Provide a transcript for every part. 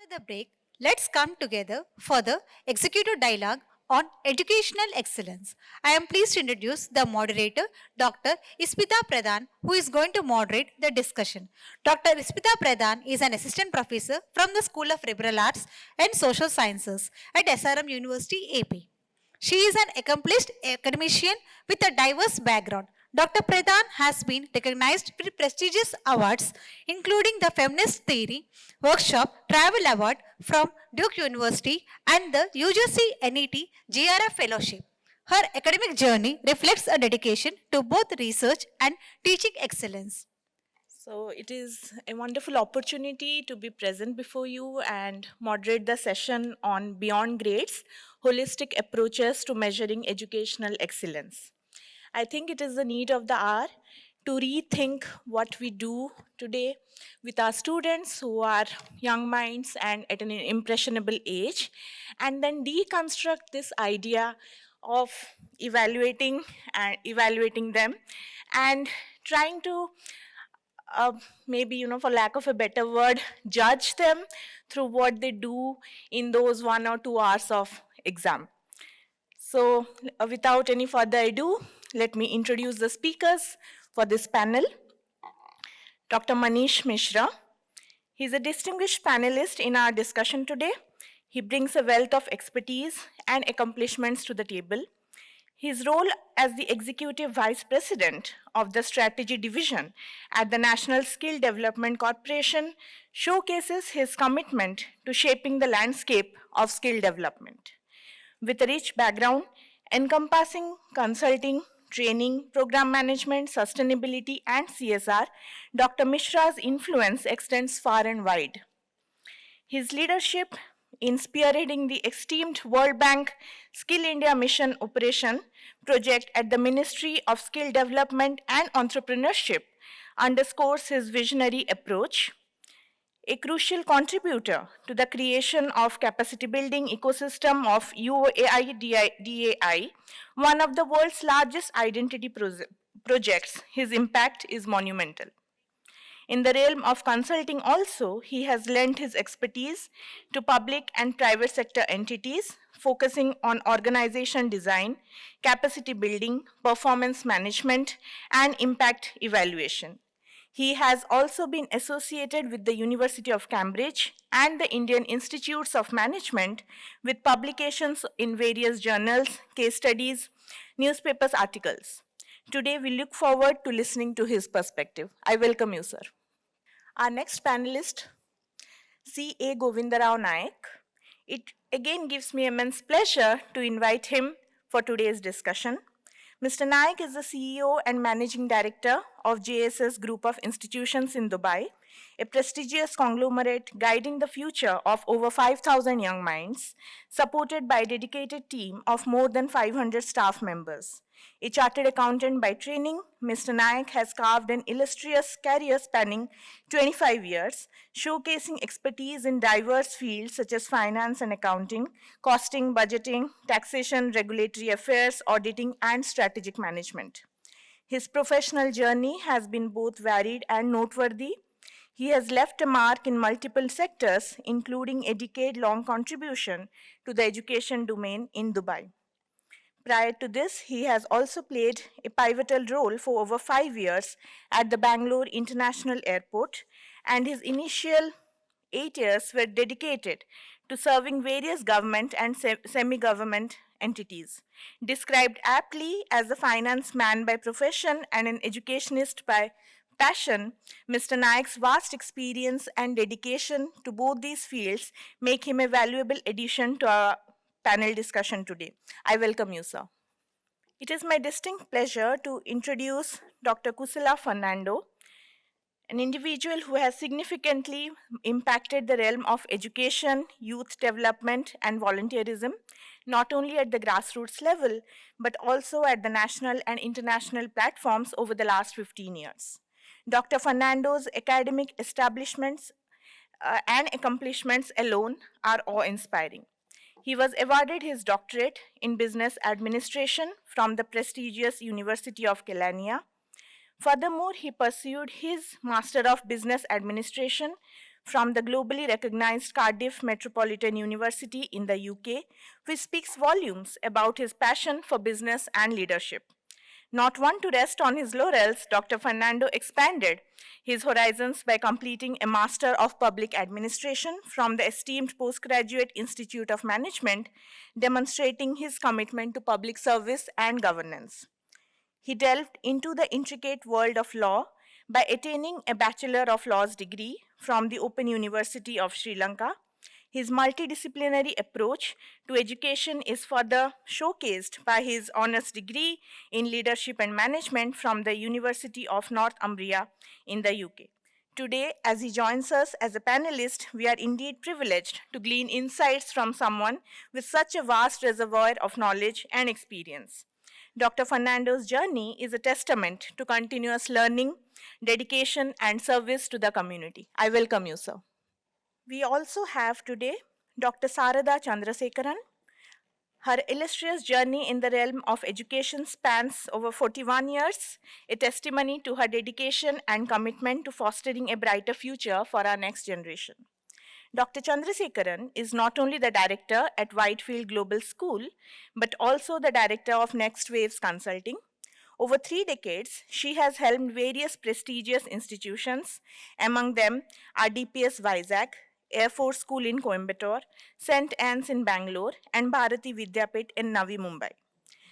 the break, let's come together for the executive dialogue on educational excellence. I am pleased to introduce the moderator, Dr. Ipsita Pradhan, who is going to moderate the discussion. Dr. Ipsita Pradhan is an assistant professor from the School of Liberal Arts and Social Sciences at SRM University, AP. She is an accomplished academician with a diverse background. Dr. Pradhan has been recognized with prestigious awards, including the Feminist Theory Workshop Travel Award from Duke University and the UGC NET GRF Fellowship. Her academic journey reflects a dedication to both research and teaching excellence. So it is a wonderful opportunity to be present before you and moderate the session on Beyond Grades, Holistic Approaches to Measuring Educational Excellence. I think it is the need of the hour to rethink what we do today with our students who are young minds and at an impressionable age, and then deconstruct this idea of evaluating them and trying to maybe, for lack of a better word, judge them through what they do in those 1 or 2 hours of exam. So without any further ado, let me introduce the speakers for this panel. Dr. Maneesh Mishra. He's a distinguished panelist in our discussion today. He brings a wealth of expertise and accomplishments to the table. His role as the Executive Vice President of the Strategy Division at the National Skill Development Corporation showcases his commitment to shaping the landscape of skill development. With a rich background encompassing consulting, training, program management, sustainability, and CSR, Dr. Mishra's influence extends far and wide. His leadership in spearheading the esteemed World Bank Skill India Mission Operation project at the Ministry of Skill Development and Entrepreneurship underscores his visionary approach. A crucial contributor to the creation of capacity building ecosystem of UAI-DAI, one of the world's largest identity projects, his impact is monumental. In the realm of consulting also, he has lent his expertise to public and private sector entities, focusing on organization design, capacity building, performance management, and impact evaluation. He has also been associated with the University of Cambridge and the Indian Institutes of Management with publications in various journals, case studies, newspapers, articles. Today, we look forward to listening to his perspective. I welcome you, sir. Our next panelist, C.A. Govindarao Naik. It again gives me immense pleasure to invite him for today's discussion. Mr. Naik is the CEO and Managing Director of JSS Group of Institutions in Dubai, a prestigious conglomerate guiding the future of over 5,000 young minds, supported by a dedicated team of more than 500 staff members. A chartered accountant by training, Mr. Naik has carved an illustrious career spanning 25 years, showcasing expertise in diverse fields such as finance and accounting, costing, budgeting, taxation, regulatory affairs, auditing, and strategic management. His professional journey has been both varied and noteworthy. He has left a mark in multiple sectors, including a decade-long contribution to the education domain in Dubai. Prior to this, he has also played a pivotal role for over 5 years at the Banglore International Airport, and his initial 8 years were dedicated to serving various government and semi-government entities. Described aptly as a finance man by profession and an educationist by passion, Mr. Naik's vast experience and dedication to both these fields make him a valuable addition to our panel discussion today. I welcome you, sir. It is my distinct pleasure to introduce Dr. Kusala Fernando, an individual who has significantly impacted the realm of education, youth development, and volunteerism, not only at the grassroots level, but also at the national and international platforms over the last 15 years. Dr. Fernando's academic establishments and accomplishments alone are awe-inspiring. He was awarded his doctorate in business administration from the prestigious University of Kelaniya. Furthermore, he pursued his Master of Business Administration from the globally recognized Cardiff Metropolitan University in the UK, which speaks volumes about his passion for business and leadership. Not one to rest on his laurels, Dr. Fernando expanded his horizons by completing a Master of Public Administration from the esteemed Postgraduate Institute of Management, demonstrating his commitment to public service and governance. He delved into the intricate world of law by attaining a Bachelor of Laws degree from the Open University of Sri Lanka. His multidisciplinary approach to education is further showcased by his honours degree in leadership and management from the University of Northumbria in the UK. Today, as he joins us as a panelist, we are indeed privileged to glean insights from someone with such a vast reservoir of knowledge and experience. Dr. Fernando's journey is a testament to continuous learning, dedication, and service to the community. I welcome you, sir. We also have today Dr. Sarada Chandrasekaran. Her illustrious journey in the realm of education spans over 41 years, a testimony to her dedication and commitment to fostering a brighter future for our next generation. Dr. Chandrasekaran is not only the director at Whitefield Global School, but also the director of Next Waves Consulting. Over 3 decades, she has helmed various prestigious institutions, among them RDPS Vizag, Air Force School in Coimbatore, St. Anne's in Bangalore, and Bharati Vidyapit in Navi Mumbai.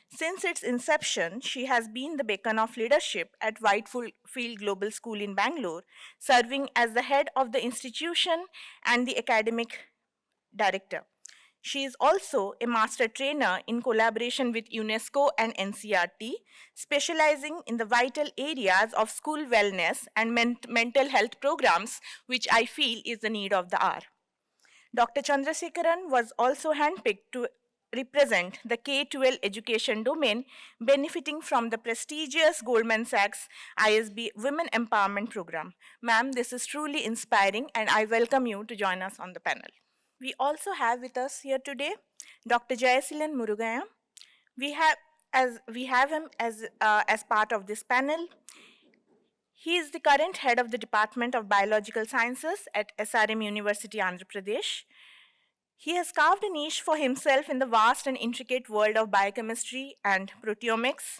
Since its inception, she has been the beacon of leadership at Whitefield Global School in Bangalore, serving as the head of the institution and the academic director. She is also a master trainer in collaboration with UNESCO and NCRT, specializing in the vital areas of school wellness and mental health programs, which I feel is the need of the hour. Dr. Chandrasekaran was also handpicked to represent the K-12 education domain, benefiting from the prestigious Goldman Sachs ISB Women Empowerment Program. Ma'am, this is truly inspiring, and I welcome you to join us on the panel. We also have with us here today Dr. Jayasheelan Murugaiyan. We have him as part of this panel. He is the current head of the Department of Biological Sciences at SRM University, Andhra Pradesh. He has carved a niche for himself in the vast and intricate world of biochemistry and proteomics.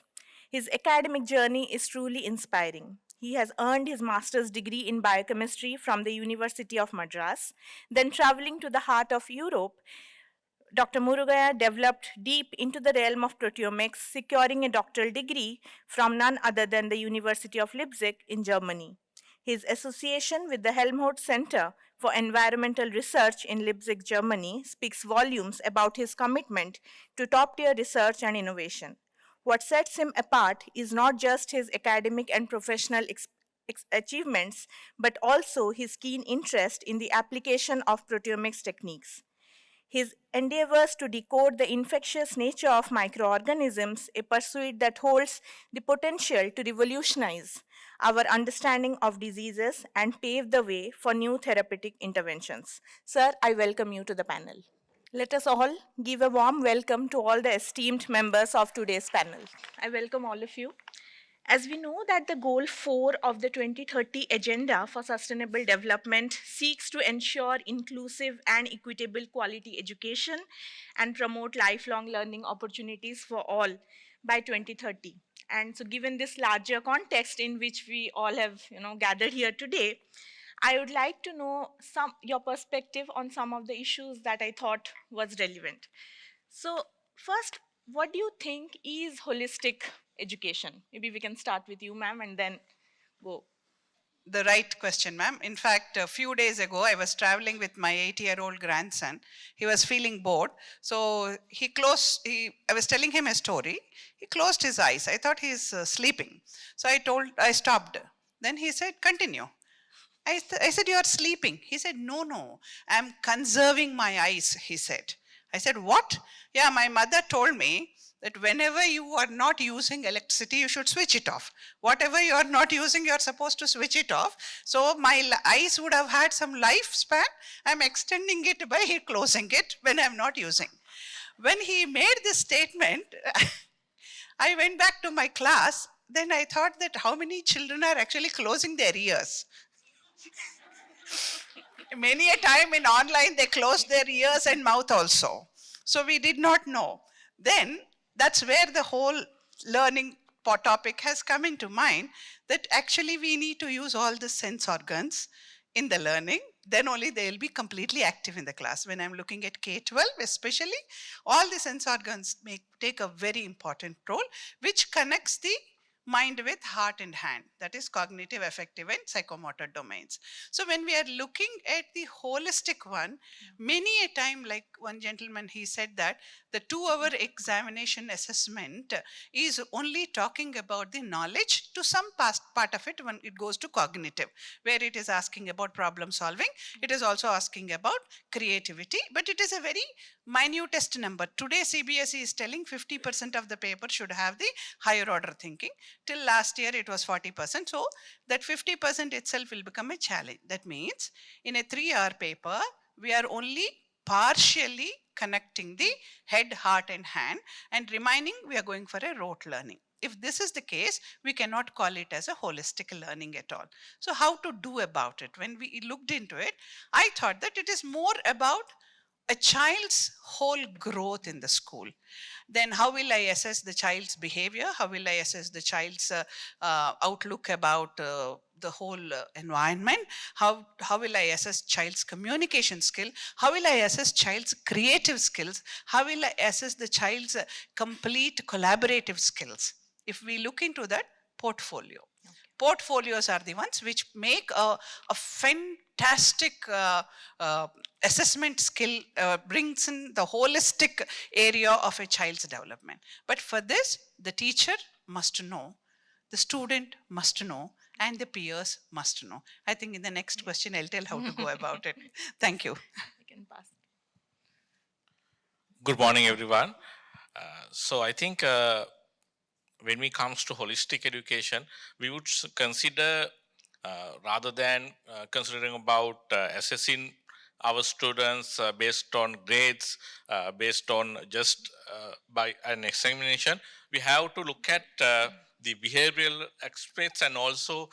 His academic journey is truly inspiring. He has earned his master's degree in biochemistry from the University of Madras. Then, traveling to the heart of Europe, Dr. Murugaiyan developed deep into the realm of proteomics, securing a doctoral degree from none other than the University of Leipzig in Germany. His association with the Helmholtz Center for Environmental Research in Leipzig, Germany, speaks volumes about his commitment to top-tier research and innovation. What sets him apart is not just his academic and professional achievements, but also his keen interest in the application of proteomics techniques. His endeavors to decode the infectious nature of microorganisms, a pursuit that holds the potential to revolutionize our understanding of diseases and pave the way for new therapeutic interventions. Sir, I welcome you to the panel. Let us all give a warm welcome to all the esteemed members of today's panel. I welcome all of you. As we know that the goal 4 of the 2030 Agenda for Sustainable Development seeks to ensure inclusive and equitable quality education and promote lifelong learning opportunities for all by 2030. And so given this larger context in which we all have gathered here today, I would like to know your perspective on some of the issues that I thought was relevant. So first, what do you think is holistic education? Maybe we can start with you, ma'am, and then go. The right question, ma'am. In fact, a few days ago, I was traveling with my 8-year-old grandson. He was feeling bored. So I was telling him a story. He closed his eyes. I thought he's sleeping. So I stopped. Then he said, continue. I said, you are sleeping. He said, no, I'm conserving my eyes, he said. I said, what? Yeah, my mother told me that whenever you are not using electricity, you should switch it off. Whatever you are not using, you are supposed to switch it off. So my eyes would have had some lifespan. I'm extending it by closing it when I'm not using. When he made this statement, I went back to my class. Then I thought that how many children are actually closing their ears? Many a time in online, they closed their ears and mouth also. So we did not know. Then that's where the whole learning topic has come into mind, that actually we need to use all the sense organs in the learning. Then only they will be completely active in the class. When I'm looking at K-12 especially, all the sense organs take a very important role, which connects the mind with heart and hand, that is cognitive, affective and psychomotor domains. So when we are looking at the holistic one, many a time, like one gentleman, he said that the 2-hour examination assessment is only talking about the knowledge to some past part of it when it goes to cognitive, where it is asking about problem solving, it is also asking about creativity, but it is a very minutest number. Today CBSE is telling 50% of the paper should have the higher order thinking. Till last year it was 40%. So that 50% itself will become a challenge. That means in a 3-hour paper, we are only partially connecting the head, heart and hand, and remaining we are going for a rote learning. If this is the case, we cannot call it as a holistic learning at all. So how to do about it? When we looked into it, I thought that it is more about a child's whole growth in the school. Then how will I assess the child's behavior? How will I assess the child's outlook about the whole environment? How will I assess child's communication skill? How will I assess child's creative skills? How will I assess the child's complete collaborative skills? If we look into that portfolio, portfolios are the ones which make a fantastic assessment skill, brings in the holistic area of a child's development. But for this, the teacher must know, the student must know, and the peers must know. I think in the next question, I'll tell how to go about it. Thank you. Good morning, everyone. So I think when it comes to holistic education, we would consider, rather than considering about assessing our students based on grades, based on just by an examination, we have to look at the behavioral aspects, and also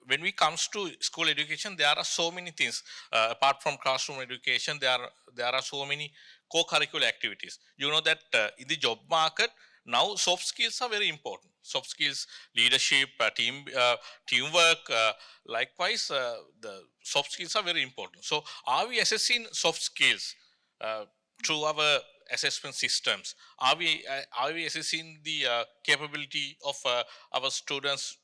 when we comes to school education, there are so many things. Apart from classroom education, there are so many co-curricular activities. You know that in the job market, now soft skills are very important. Soft skills, leadership, teamwork, likewise, the soft skills are very important. So are we assessing soft skills through our assessment systems? Are we assessing the capability of our students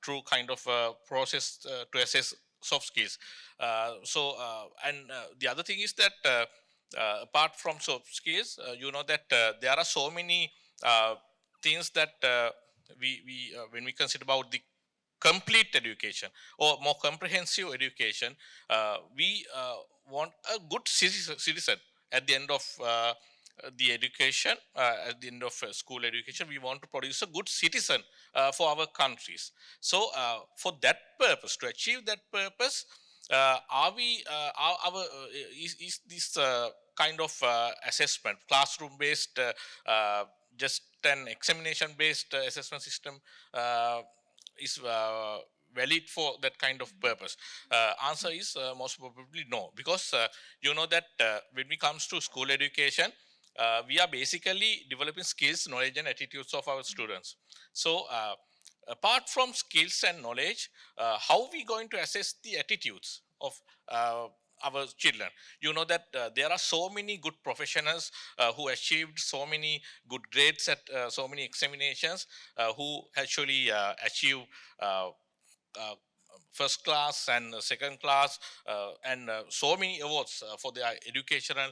through kind of process to assess soft skills? And the other thing is that apart from soft skills, you know that there are so many things that we when we consider about the complete education or more comprehensive education, we want a good citizen at the end of the education, at the end of school education. We want to produce a good citizen for our countries. So for that purpose, to achieve that purpose, are we our is this kind of assessment, classroom based, just an examination based assessment system is valid for that kind of purpose? Answer is most probably no, because you know that when it comes to school education, we are basically developing skills, knowledge and attitudes of our students. So apart from skills and knowledge, how we going to assess the attitudes of our children? You know that there are so many good professionals who achieved so many good grades at so many examinations, who actually achieve first class and second class, and so many awards for their educational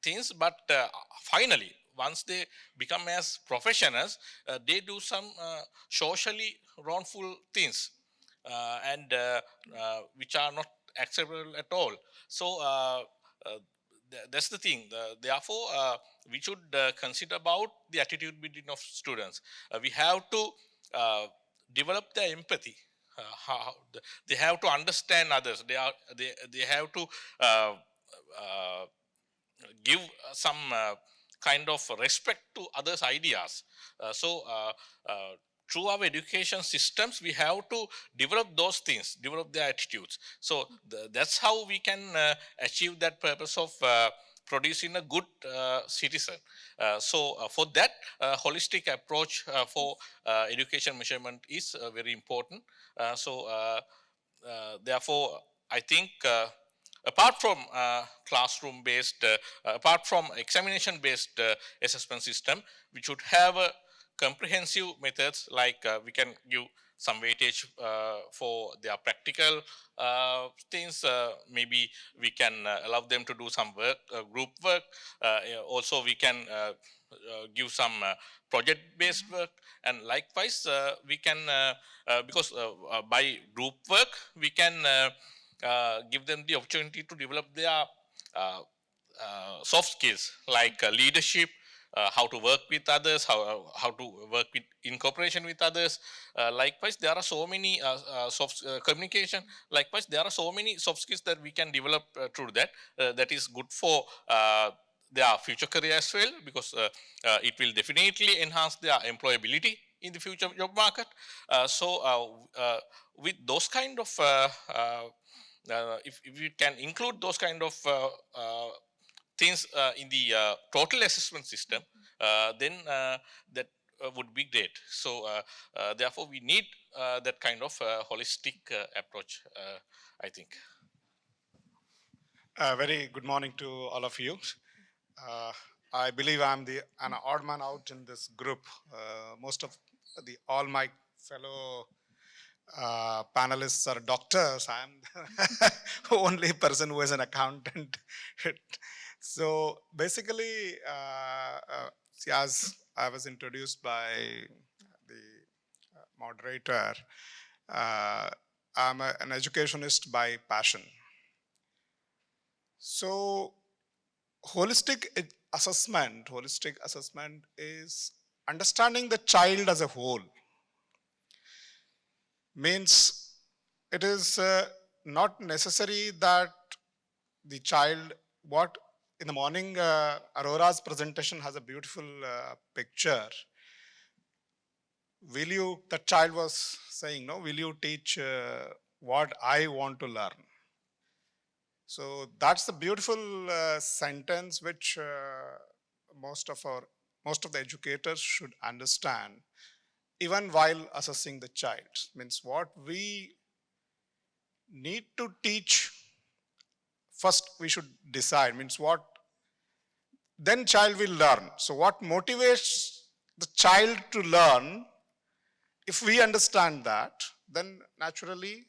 things. But finally, once they become as professionals, they do some socially wrongful things, and which are not acceptable at all. So that's the thing. Therefore, we should consider about the attitude between of students. We have to develop their empathy. They have to understand others. They have to give some kind of respect to others' ideas. So through our education systems, we have to develop those things, develop their attitudes. So that's how we can achieve that purpose of producing a good citizen. For that, holistic approach for education measurement is very important. Therefore, I think apart from classroom based, apart from examination based assessment system, we should have a comprehensive methods like we can give some weightage for their practical things. Maybe we can allow them to do some work, group work. Also, we can give some project based work, and likewise we can because by group work we can give them the opportunity to develop their soft skills like leadership, how to work with others, how to work with in cooperation with others. Likewise, there are so many soft communication. Likewise, there are so many soft skills that we can develop through that. That is good for their future career as well, because it will definitely enhance their employability in the future job market. With those kind of if we can include those kind of things in the total assessment system, then that would be great. Therefore, we need that kind of holistic approach, I think. Very good morning to all of you. I believe I'm an odd man out in this group. Most of all my fellow panelists are doctors. I'm the only person who is an accountant. So basically, as I was introduced by the moderator, I'm an educationist by passion. So holistic assessment is understanding the child as a whole. Means it is not necessary that the child, what in the morning, Aurora's presentation has a beautiful picture. The child was saying, no, will you teach what I want to learn? So that's the beautiful sentence which most of the educators should understand, even while assessing the child. Means what we need to teach, first we should decide, means what, then child will learn. So what motivates the child to learn, if we understand that, then naturally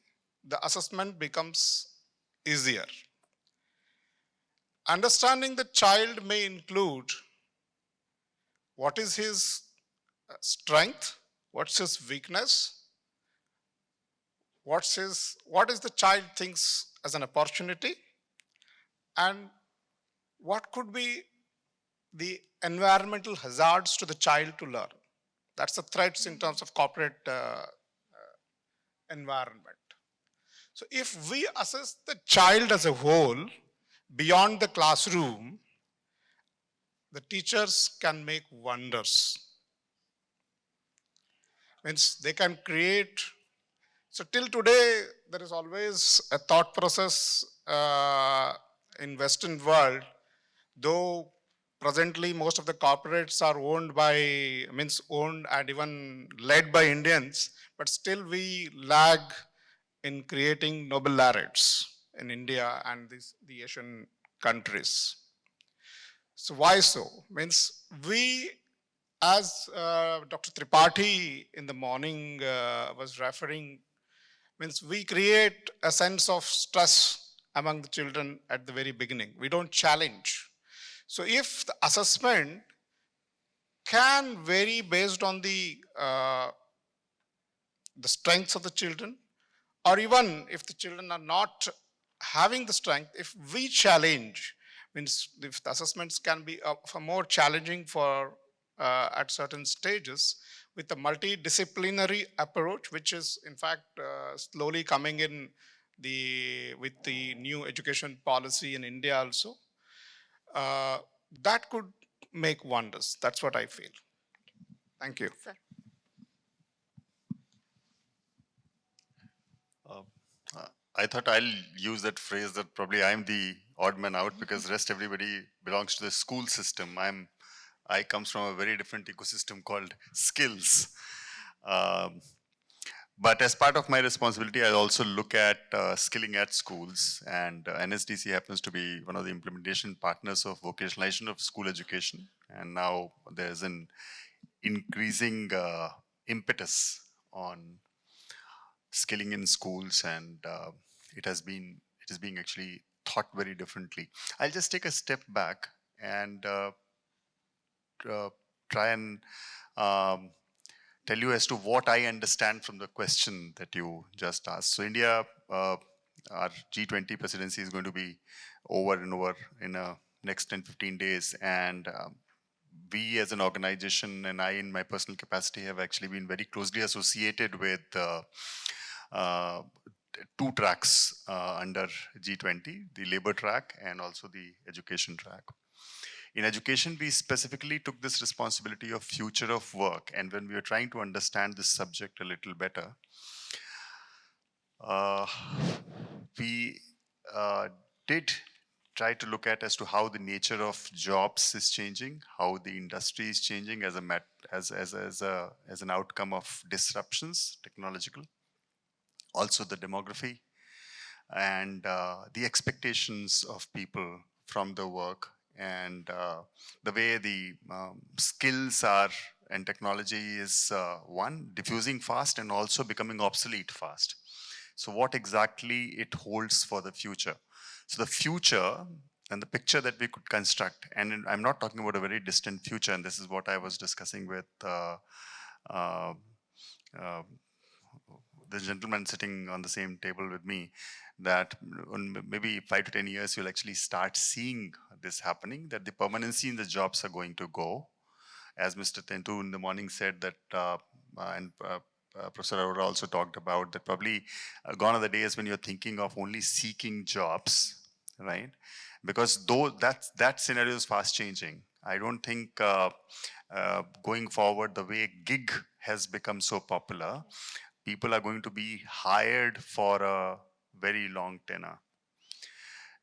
the assessment becomes easier. Understanding the child may include what is his strength, what's his weakness, what is the child thinks as an opportunity, and what could be the environmental hazards to the child to learn. That's the threats in terms of corporate environment. So if we assess the child as a whole, beyond the classroom, the teachers can make wonders. Means they can create. So till today, there is always a thought process in Western world, though presently most of the corporates are owned and even led by Indians, but still we lag in creating noble laureates in India and the Asian countries. So why so? Means we, as Dr. Tripathi in the morning was referring, means we create a sense of stress among the children at the very beginning. We don't challenge. So if the assessment can vary based on the strengths of the children, or even if the children are not having the strength, if we challenge, means if the assessments can be more challenging for at certain stages, with a multidisciplinary approach, which is in fact slowly coming in with the new education policy in India also, that could make wonders. That's what I feel. Thank you. Sir. I thought I'll use that phrase that probably I'm the odd man out because rest everybody belongs to the school system. I comes from a very different ecosystem called skills. Um, but as part of my responsibility, I also look at skilling at schools, and NSDC happens to be one of the implementation partners of vocationalization of school education. And now there's an increasing impetus on skilling in schools, and it is being actually thought very differently. I'll just take a step back and uh, try and um, tell you as to what I understand from the question that you just asked. So India, our G20 presidency is going to be over and over in next 10, 15 days. And we as an organization, and I in my personal capacity, have actually been very closely associated with uh, two tracks under G20, the labor track and also the education track. In education, we specifically took this responsibility of future of work. And when we were trying to understand this subject a little better, we did try to look at as to how the nature of jobs is changing, how the industry is changing as an outcome of disruptions, technological, also the demography, and the expectations of people from the work, and the way the skills are and technology is one, diffusing fast and also becoming obsolete fast. So what exactly it holds for the future? So the future and the picture that we could construct, and I'm not talking about a very distant future, and this is what I was discussing with uh, uh, the gentleman sitting on the same table with me, that in maybe 5 to 10 years you'll actually start seeing this happening, that the permanency in the jobs are going to go. As Mr. Tentu in the morning said that, and Professor Arora also talked about that, probably gone are the days when you're thinking of only seeking jobs, right? Because though that scenario is fast changing. I don't think going forward, the way gig has become so popular, people are going to be hired for a very long tenure.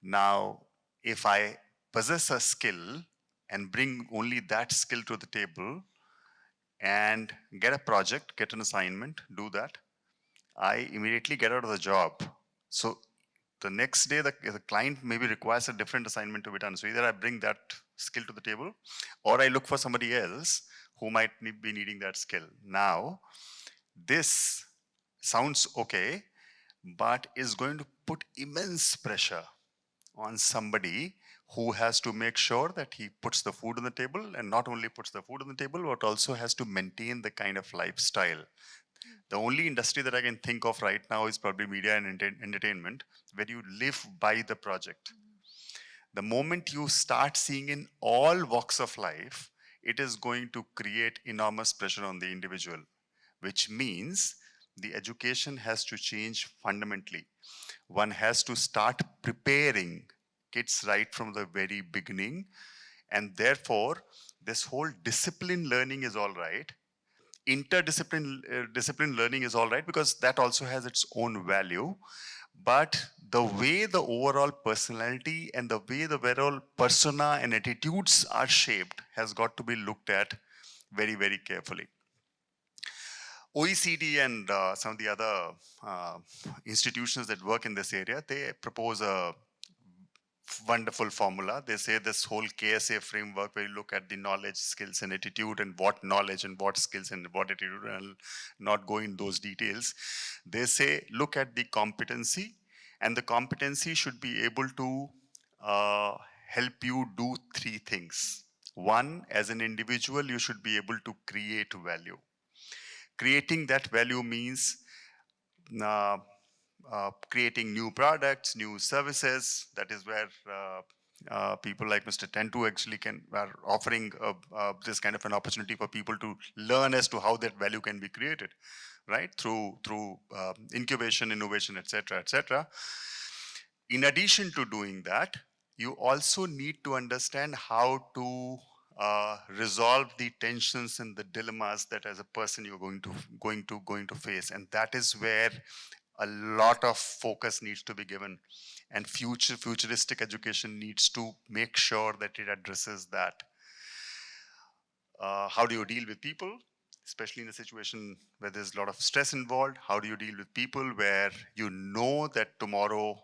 Now, if I possess a skill and bring only that skill to the table and get a project, get an assignment, do that, I immediately get out of the job. So the next day, the client maybe requires a different assignment to be done. So either I bring that skill to the table or I look for somebody else who might be needing that skill. Now, this sounds okay, but is going to put immense pressure on somebody who has to make sure that he puts the food on the table, and not only puts the food on the table, but also has to maintain the kind of lifestyle. The only industry that I can think of right now is probably media and entertainment, where you live by the project. The moment you start seeing in all walks of life, it is going to create enormous pressure on the individual, which means the education has to change fundamentally. One has to start preparing kids right from the very beginning, and therefore this whole discipline learning is all right. Discipline learning is all right because that also has its own value, but the way the overall personality and the way the overall persona and attitudes are shaped has got to be looked at very, very carefully. OECD and some of the other institutions that work in this area, they propose a wonderful formula. They say this whole KSA framework where you look at the knowledge, skills, and attitude, and what knowledge and what skills and what attitude, and I'll not go in those details. They say look at the competency, and the competency should be able to help you do three things. One, as an individual, you should be able to create value. Creating that value means creating new products, new services. That is where people like Mr. Tentu actually are offering this kind of an opportunity for people to learn as to how that value can be created, right? Through incubation, innovation, etc., etc. In addition to doing that, you also need to understand how to resolve the tensions and the dilemmas that as a person you're going to face, and that is where a lot of focus needs to be given, and futuristic education needs to make sure that it addresses that. How do you deal with people, especially in a situation where there's a lot of stress involved? How do you deal with people where you know that tomorrow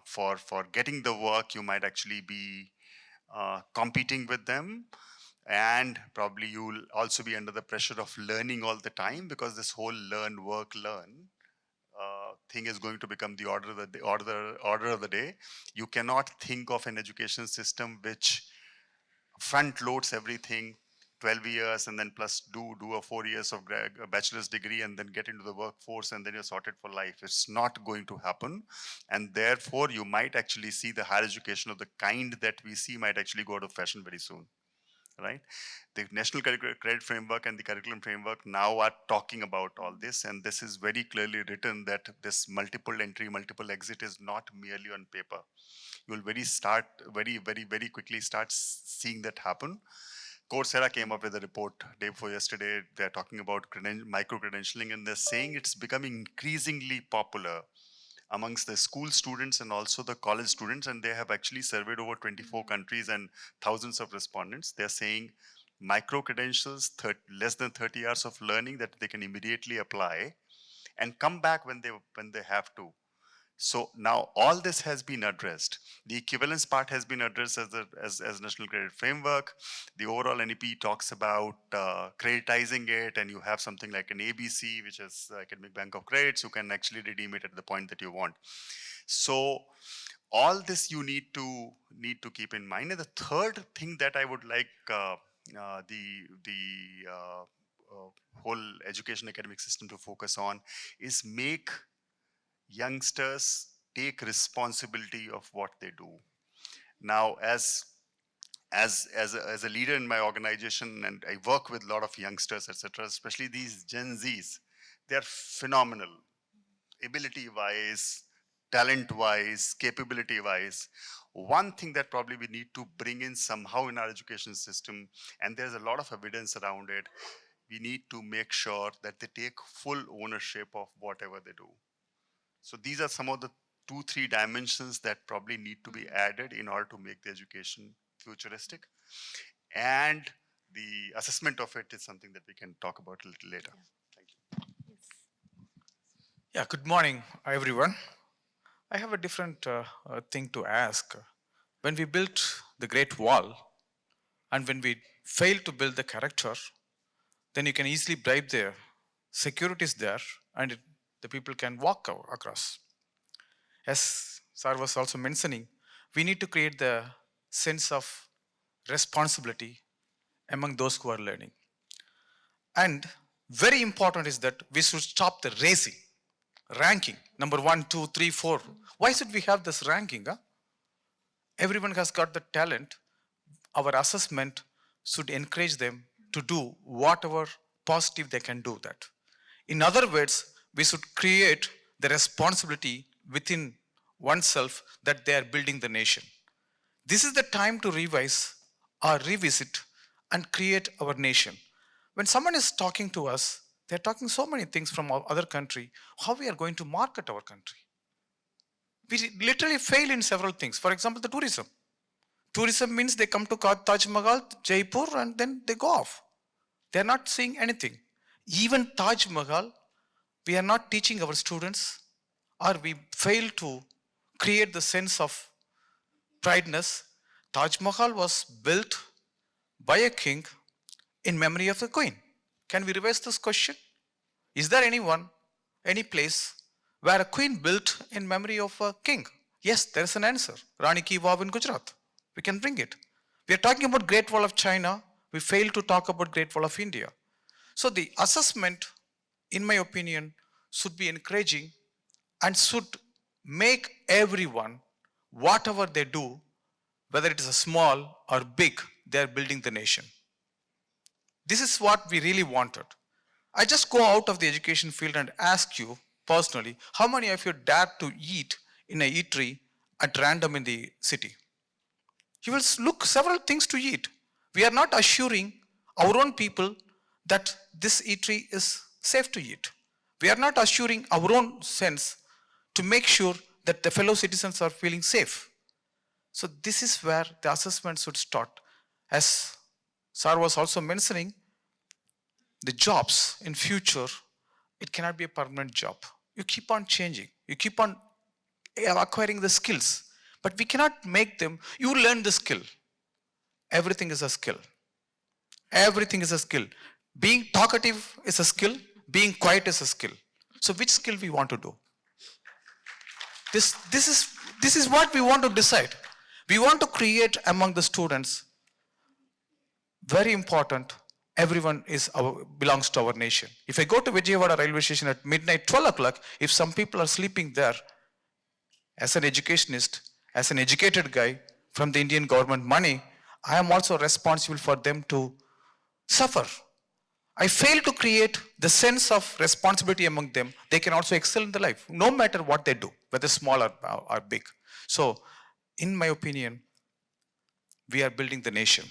for getting the work you might actually be competing with them, and probably you'll also be under the pressure of learning all the time, because this whole learn work learn thing is going to become the order of the day. You cannot think of an education system which front loads everything 12 years and then plus do a 4 years of a bachelor's degree and then get into the workforce and then you're sorted for life. It's not going to happen, and therefore you might actually see the higher education of the kind that we see might actually go out of fashion very soon, right? The National Credit Framework and the Curriculum Framework now are talking about all this, and this is very clearly written that this multiple entry, multiple exit is not merely on paper. You'll very quickly start seeing that happen. Coursera came up with a report day before yesterday. They're talking about micro-credentialing, and they're saying it's becoming increasingly popular amongst the school students and also the college students, and they have actually surveyed over 24 countries and thousands of respondents. They're saying micro-credentials, less than 30 hours of learning that they can immediately apply and come back when they have to. So now all this has been addressed. The equivalence part has been addressed as National Credit Framework. The overall NEP talks about creditizing it, and you have something like an ABC, which is Academic Bank of Credits. You can actually redeem it at the point that you want. So all this you need to keep in mind. And the third thing that I would like the whole education academic system to focus on is make youngsters take responsibility of what they do. Now, as a leader in my organization, and I work with a lot of youngsters, etc., especially these Gen Zs, they're phenomenal, ability-wise, talent-wise, capability-wise. One thing that probably we need to bring in somehow in our education system, and there's a lot of evidence around it, we need to make sure that they take full ownership of whatever they do. So these are some of the 2-3 dimensions that probably need to be added in order to make the education futuristic. And the assessment of it is something that we can talk about a little later. Thank you. Yeah, good morning, everyone. I have a different thing to ask. When we built the Great Wall, and when we failed to build the character, then you can easily bribe the securities there, and the people can walk across. As Sir was also mentioning, we need to create the sense of responsibility among those who are learning. And very important is that we should stop the racing, ranking, number 1, 2, 3, 4. Why should we have this ranking? Everyone has got the talent. Our assessment should encourage them to do whatever positive they can do that. In other words, we should create the responsibility within oneself that they are building the nation. This is the time to revise or revisit and create our nation. When someone is talking to us, they're talking so many things from our other country, how we are going to market our country. We literally fail in several things. For example, the tourism. Tourism means they come to Taj Mahal, Jaipur, and then they go off. They're not seeing anything. Even Taj Mahal, we are not teaching our students, or we fail to create the sense of prideness. Taj Mahal was built by a king in memory of the queen. Can we revise this question? Is there anyone, any place where a queen built in memory of a king? Yes, there is an answer. Rani Ki Vav in Gujarat. We can bring it. We are talking about Great Wall of China. We fail to talk about Great Wall of India. So the assessment, in my opinion, should be encouraging and should make everyone, whatever they do, whether it is a small or big, they are building the nation. This is what we really wanted. I just go out of the education field and ask you personally, how many of you dare to eat in a eatery at random in the city? You will look several things to eat. We are not assuring our own people that this eatery is safe to eat. We are not assuring our own sense to make sure that the fellow citizens are feeling safe. So this is where the assessment should start. As Sir was also mentioning, the jobs in future, it cannot be a permanent job. You keep on changing. You keep on acquiring the skills. But we cannot make them, you learn the skill. Everything is a skill. Everything is a skill. Being talkative is a skill. Being quiet is a skill. So which skill we want to do? This is what we want to decide. We want to create among the students, very important, everyone belongs to our nation. If I go to Vijayawada railway station at midnight, 12 o'clock, if some people are sleeping there, as an educationist, as an educated guy from the Indian government money, I am also responsible for them to suffer. I fail to create the sense of responsibility among them. They can also excel in the life, no matter what they do, whether small or big. So, in my opinion, we are building the nation.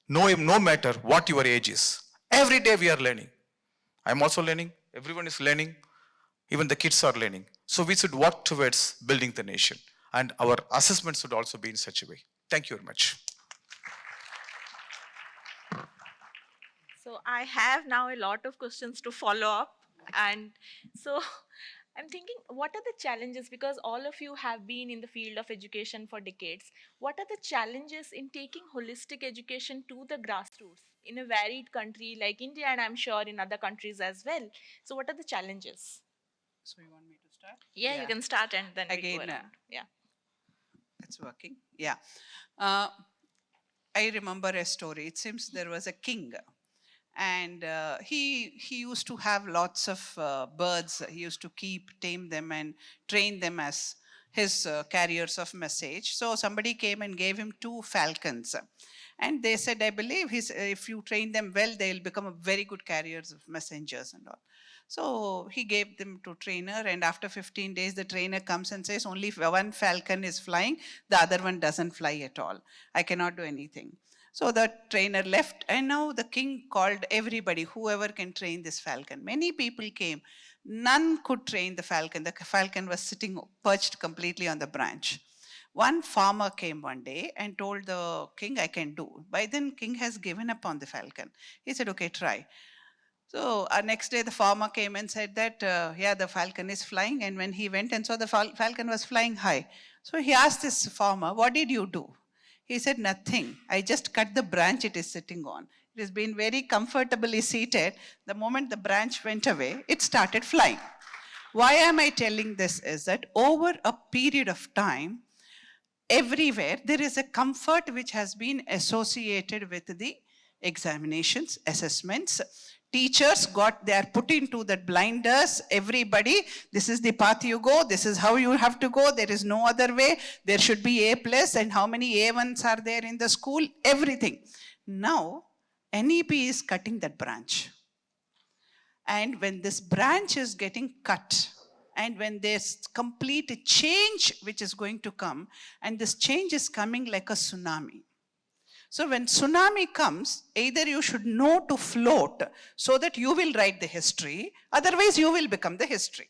No matter what your age is. Every day we are learning. I'm also learning. Everyone is learning. Even the kids are learning. So we should work towards building the nation. And our assessment should also be in such a way. Thank you very much. So I have now a lot of questions to follow up. And so I'm thinking, what are the challenges? Because all of you have been in the field of education for decades. What are the challenges in taking holistic education to the grassroots in a varied country like India, and I'm sure in other countries as well? So what are the challenges? So you want me to start? Yeah, you can start and then we Again, go around. Yeah. It's working. Yeah. I remember a story. It seems there was a king, and he used to have lots of birds. He used to tame them and train them as his carriers of message. So somebody came and gave him 2 falcons. And they said, I believe if you train them well, they'll become very good carriers of messengers and all. So he gave them to trainer, and after 15 days, the trainer comes and says, only 1 falcon is flying, the other one doesn't fly at all. I cannot do anything. So the trainer left, and now the king called everybody, whoever can train this falcon. Many people came. None could train the falcon. The falcon was sitting perched completely on the branch. One farmer came one day and told the king, I can do. By then, king has given up on the falcon. He said, okay, try. So next day, the farmer came and said that, yeah, the falcon is flying. And when he went and saw the falcon was flying high. So he asked this farmer, what did you do? He said, nothing. I just cut the branch it is sitting on. It has been very comfortably seated. The moment the branch went away, it started flying. Why am I telling this is that over a period of time, everywhere there is a comfort which has been associated with the examinations, assessments. Teachers they are put into that blinders, everybody, this is the path you go, this is how you have to go, there is no other way, there should be A+, and how many A1s are there in the school, everything. Now, NEP is cutting that branch. And when this branch is getting cut, and when there's complete change which is going to come, and this change is coming like a tsunami. So when tsunami comes, either you should know to float so that you will write the history, otherwise you will become the history.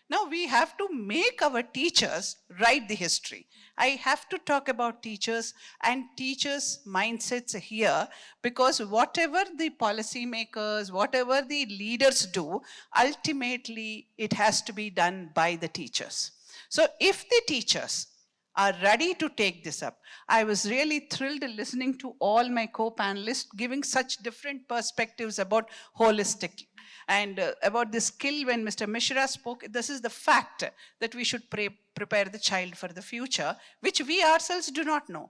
Now we have to make our teachers write the history. I have to talk about teachers and teachers' mindsets here, because whatever the policymakers, whatever the leaders do, ultimately it has to be done by the teachers. So if the teachers are ready to take this up. I was really thrilled listening to all my co-panelists giving such different perspectives about holistic and about the skill. When Mr. Mishra spoke, this is the fact that we should prepare the child for the future, which we ourselves do not know.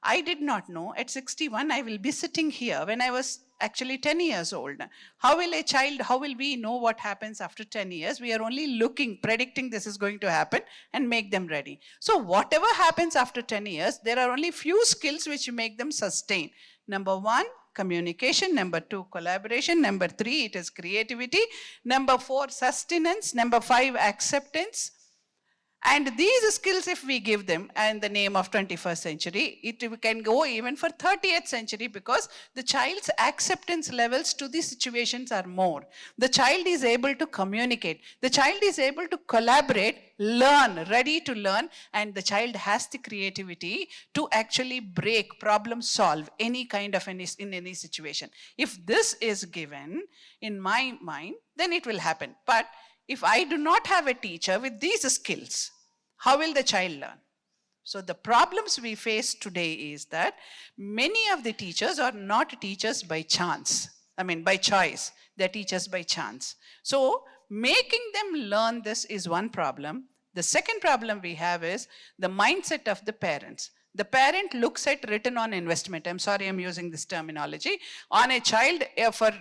I did not know at 61 I will be sitting here when I was actually 10 years old. How will we know what happens after 10 years? We are only predicting this is going to happen and make them ready. So whatever happens after 10 years, there are only few skills which make them sustain. Number 1, communication. Number 2, collaboration. Number 3, it is creativity. Number 4, sustenance. Number 5, acceptance. And these skills, if we give them in the name of 21st century, it can go even for 30th century, because the child's acceptance levels to these situations are more. The child is able to communicate. The child is able to collaborate, learn, ready to learn, and the child has the creativity to actually break, problem solve any kind of in any situation. If this is given in my mind, then it will happen. But if I do not have a teacher with these skills, how will the child learn? So the problems we face today is that many of the teachers are not teachers by chance. I mean, by choice. They're teachers by chance. So making them learn this is one problem. The second problem we have is the mindset of the parents. The parent looks at return on investment. I'm sorry, I'm using this terminology. On a child for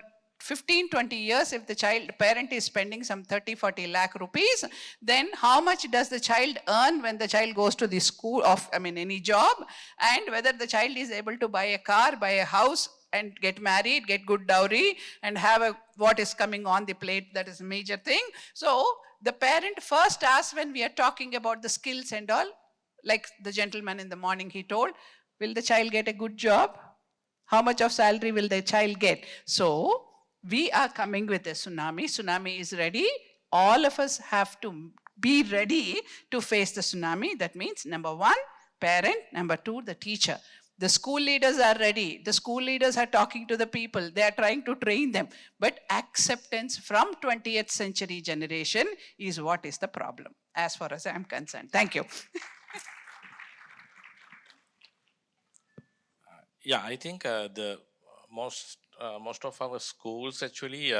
15-20 years, if the parent is spending some 30-40 lakh rupees, then how much does the child earn when the child goes to the school of, any job, and whether the child is able to buy a car, buy a house, and get married, get good dowry, and have what is coming on the plate, that is a major thing. So the parent first asks, when we are talking about the skills and all, like the gentleman in the morning, he told, will the child get a good job? How much of salary will the child get? So we are coming with a tsunami. Tsunami is ready. All of us have to be ready to face the tsunami. That means number one, parent. Number two, the teacher. The school leaders are ready. The school leaders are talking to the people. They are trying to train them. But acceptance from 20th century generation is what is the problem, as far as I am concerned. Thank you. Yeah, I think the most of our schools actually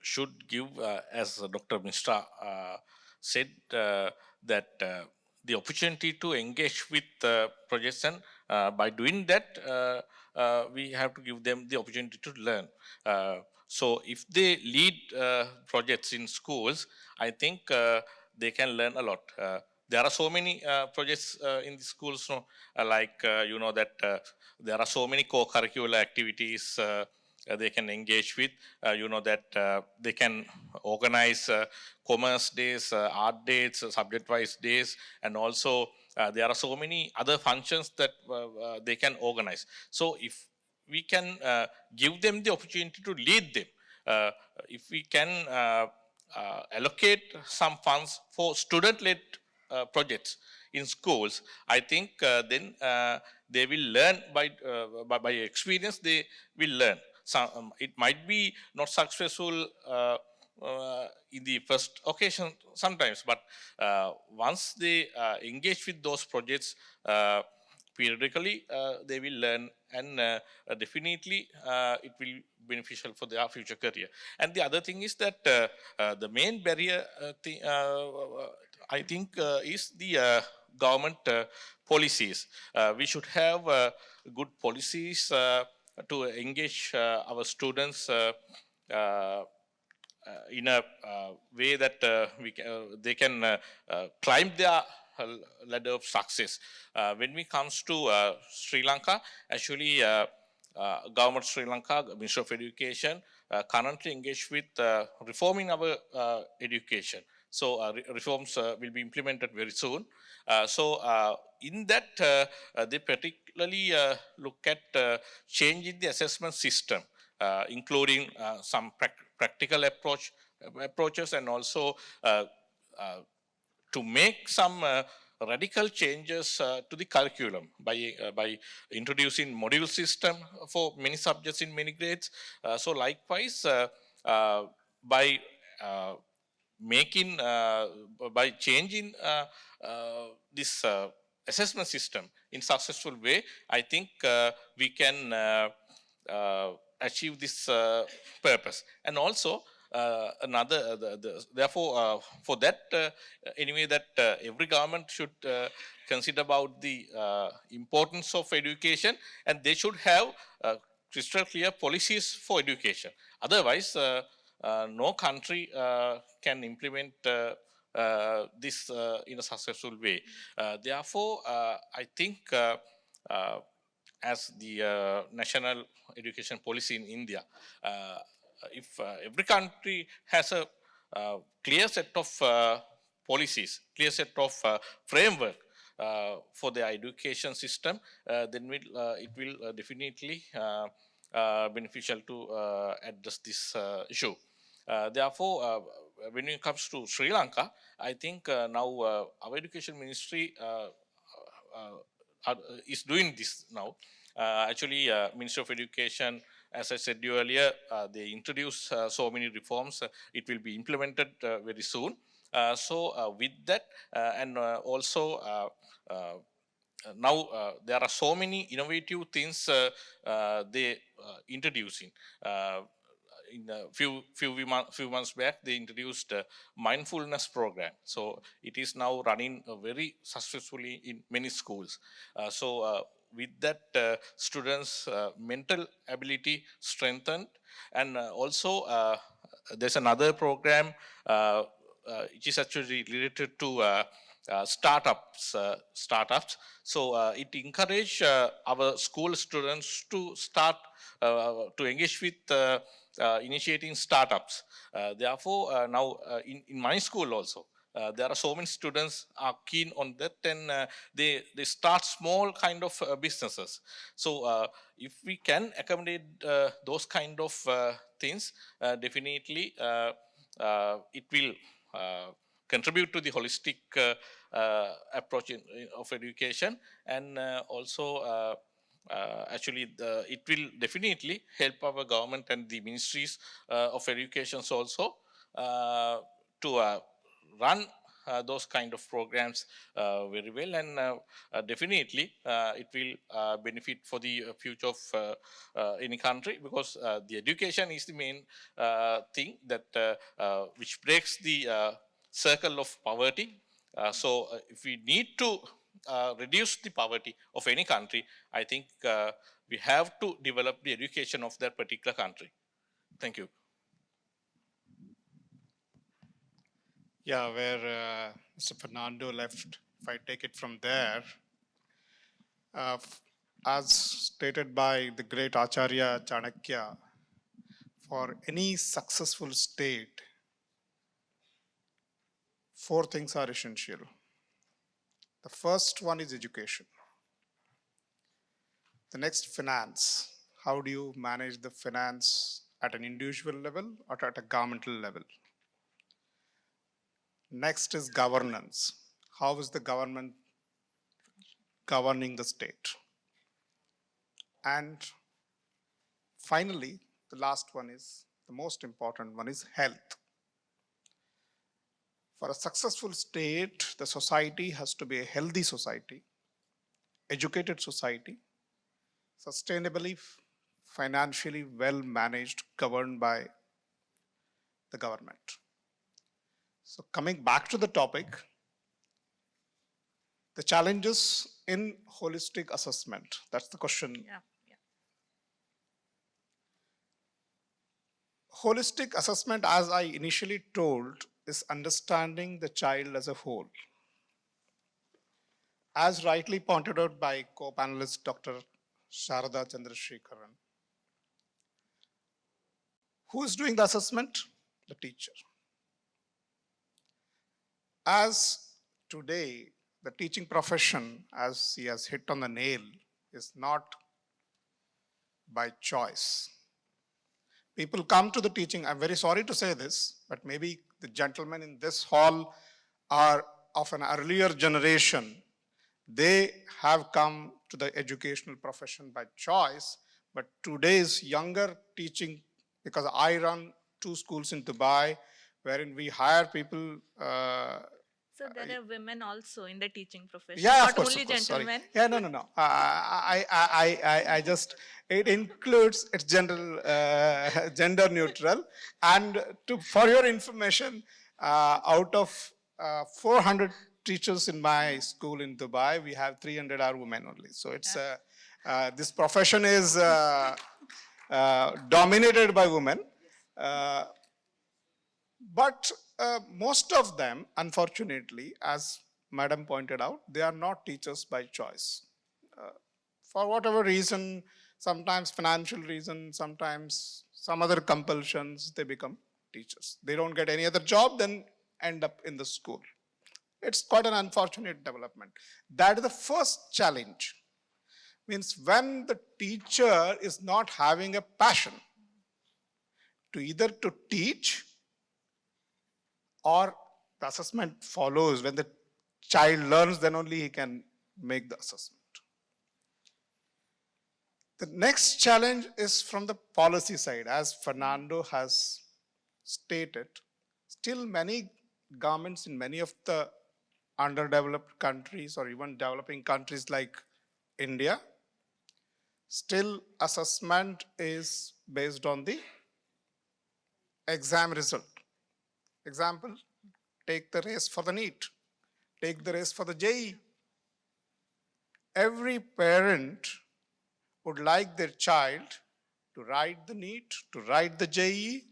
should give, as Dr. Mishra said, that the opportunity to engage with projects, and by doing that, we have to give them the opportunity to learn. So if they lead projects in schools, I think they can learn a lot. There are so many projects in the schools, that there are so many co-curricular activities they can engage with. That they can organize commerce days, art days, subject-wise days, and also there are so many other functions that they can organize. So if we can give them the opportunity to lead them, if we can allocate some funds for student-led projects in schools, I think then they will learn by experience. They will learn. It might be not successful in the first occasion sometimes, but once they engage with those projects periodically, they will learn, and definitely it will beneficial for their future career. And the other thing is that the main barrier I think is the government policies. We should have good policies to engage our students in a way that they can climb their ladder of success. When it comes to Sri Lanka, actually, government Sri Lanka, Ministry of Education, currently engaged with reforming our education. So reforms will be implemented very soon. In that, they particularly look at changing the assessment system, including some practical approaches, and also to make some radical changes to the curriculum by introducing module system for many subjects in many grades. So likewise, by by changing this assessment system in successful way, I think we can achieve this purpose. And also therefore for that, anyway, that every government should consider about the importance of education, and they should have crystal clear policies for education. Otherwise, no country can implement this in a successful way. Therefore, I think as the national education policy in India, if every country has a clear set of policies, clear set of framework for the education system, then it will definitely beneficial to address this issue. Therefore, when it comes to Sri Lanka, I think now our education ministry is doing this now. Actually, Ministry of Education, as I said you earlier, they introduced so many reforms. It will be implemented very soon. So with that, and also now there are so many innovative things they introducing. In a few months back, they introduced a mindfulness program. So it is now running very successfully in many schools. With that, students' mental ability strengthened, and also there's another program which is actually related to startups. So it encourage our school students to start to engage with initiating startups. Therefore, now in my school also, there are so many students are keen on that, and they start small kind of businesses. So if we can accommodate those kind of things, definitely it will contribute to the holistic approach of education, and also actually it will definitely help our government and the ministries of education also to run those kind of programs very well, and definitely it will benefit for the future of any country, because the education is the main thing that which breaks the circle of poverty. So if we need to reduce the poverty of any country, I think we have to develop the education of that particular country. Thank you. Yeah, where Mr. Fernando left, if I take it from there, as stated by the great Acharya Chanakya, for any successful state, 4 things are essential. The first one is education. The next, finance. How do you manage the finance at an individual level or at a governmental level? Next is governance. How is the government governing the state? And finally, the last one is, the most important one is health. For a successful state, the society has to be a healthy society, educated society, sustainably, financially well managed, governed by the government. So coming back to the topic, the challenges in holistic assessment, that's the question. Yeah. Holistic assessment, as I initially told, is understanding the child as a whole. As rightly pointed out by co-panelist Dr. Sarada Chandrasekaran, who is doing the assessment? The teacher. As today, the teaching profession, as he has hit on the nail, is not by choice. People come to the teaching, I'm very sorry to say this, but maybe the gentlemen in this hall are of an earlier generation. They have come to the educational profession by choice, but today's younger teaching, because I run 2 schools in Dubai, wherein we hire people. So there are women also in the teaching profession, Yeah, not of course, only of course, gentlemen. sorry. Yeah, no. I just, it includes, it's gender neutral. And for your information, out of 400 teachers in my school in Dubai, we have 300 are women only. So it's, this profession is dominated by women. But most of them, unfortunately, as Madam pointed out, they are not teachers by choice. For whatever reason, sometimes financial reason, sometimes some other compulsions, they become teachers. They don't get any other job, then end up in the school. It's quite an unfortunate development. That is the first challenge. Means when the teacher is not having a passion to either to teach or the assessment follows. When the child learns, then only he can make the assessment. The next challenge is from the policy side. As Fernando has stated, still many governments in many of the underdeveloped countries or even developing countries like India, still assessment is based on the exam result. Example, take the race for the NEET, take the race for the JEE. Every parent would like their child to write the NEET, to write the JEE,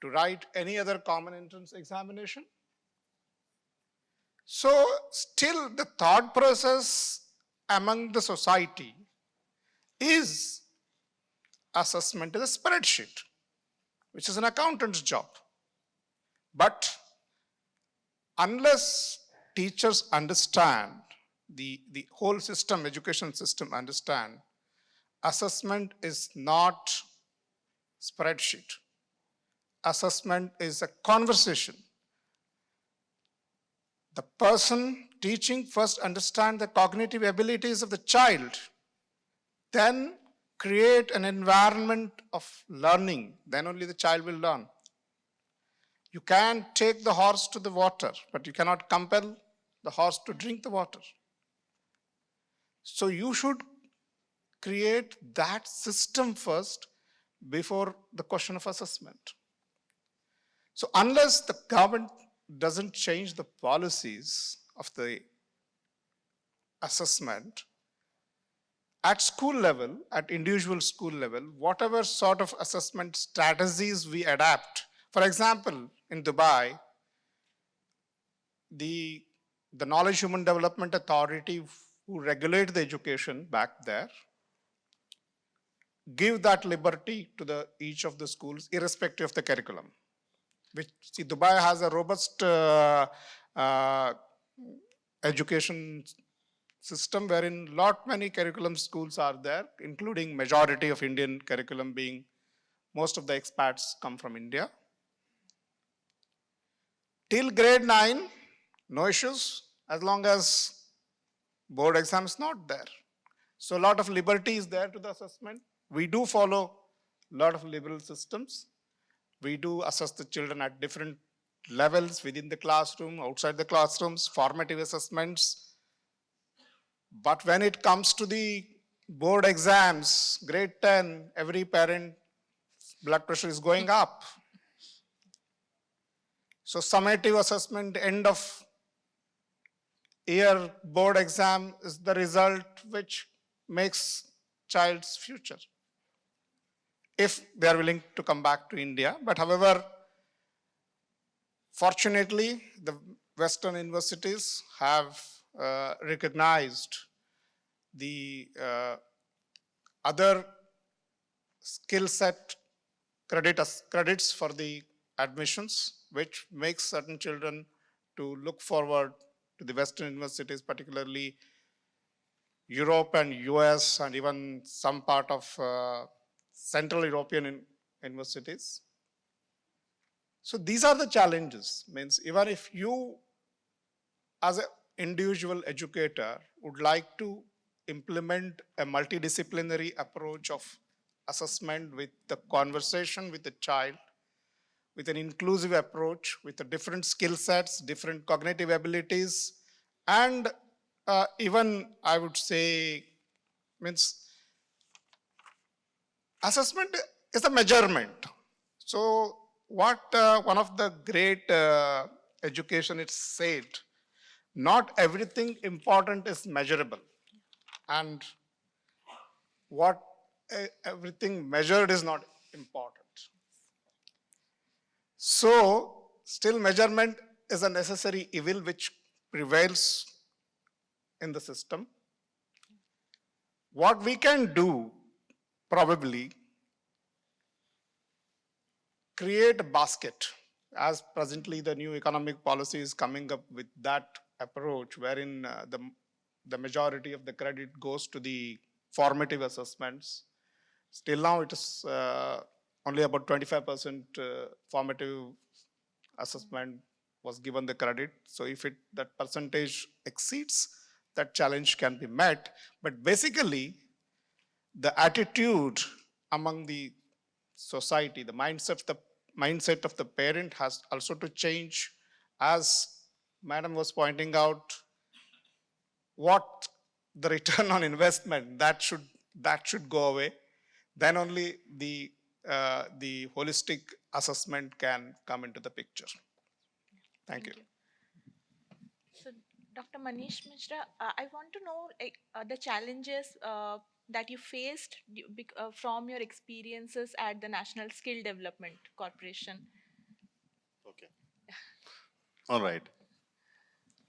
to write any other common entrance examination. So still the thought process among the society is assessment is a spreadsheet, which is an accountant's job. But unless teachers understand, the whole system, education system understand, assessment is not spreadsheet. Assessment is a conversation. The person teaching first understand the cognitive abilities of the child, then create an environment of learning, then only the child will learn. You can take the horse to the water, but you cannot compel the horse to drink the water. So you should create that system first before the question of assessment. So unless the government doesn't change the policies of the assessment, at school level, at individual school level, whatever sort of assessment strategies we adapt. For example, in Dubai, the Knowledge Human Development Authority who regulate the education back there give that liberty to each of the schools irrespective of the curriculum. Which, see, Dubai has a robust education system wherein many curriculum schools are there, including majority of Indian curriculum being most of the expats come from India. Till grade 9, no issues as long as board exam is not there. So a lot of liberty is there to the assessment. We do follow a lot of liberal systems. We do assess the children at different levels within the classroom, outside the classrooms, formative assessments. But when it comes to the board exams, grade 10, every parent blood pressure is going up. So summative assessment, end of year board exam is the result which makes child's future, if they are willing to come back to India. But however, fortunately, the Western universities have recognized the other skill set credits for the admissions, which makes certain children to look forward to the Western universities, particularly Europe and US and even some part of Central European universities. So these are the challenges. Means even if you as an individual educator would like to implement a multidisciplinary approach of assessment with the conversation with the child, with an inclusive approach, with the different skill sets, different cognitive abilities, and even I would say, means assessment is a measurement. So what one of the great education it said, not everything important is measurable, and what everything measured is not important. So still measurement is a necessary evil which prevails in the system. What we can do, probably, create a basket, as presently the new economic policy is coming up with that approach, wherein the majority of the credit goes to the formative assessments. Still now it is only about 25% formative assessment was given the credit. So if that percentage exceeds, that challenge can be met. But basically, the attitude among the society, the mindset of the parent has also to change. As Madam was pointing out, what the return on investment that should go away. Then only the holistic assessment can come into the picture. Thank you. So, Dr. Maneesh Mishra, I want to know the challenges that you faced from your experiences at the National Skill Development Corporation. Okay. All right.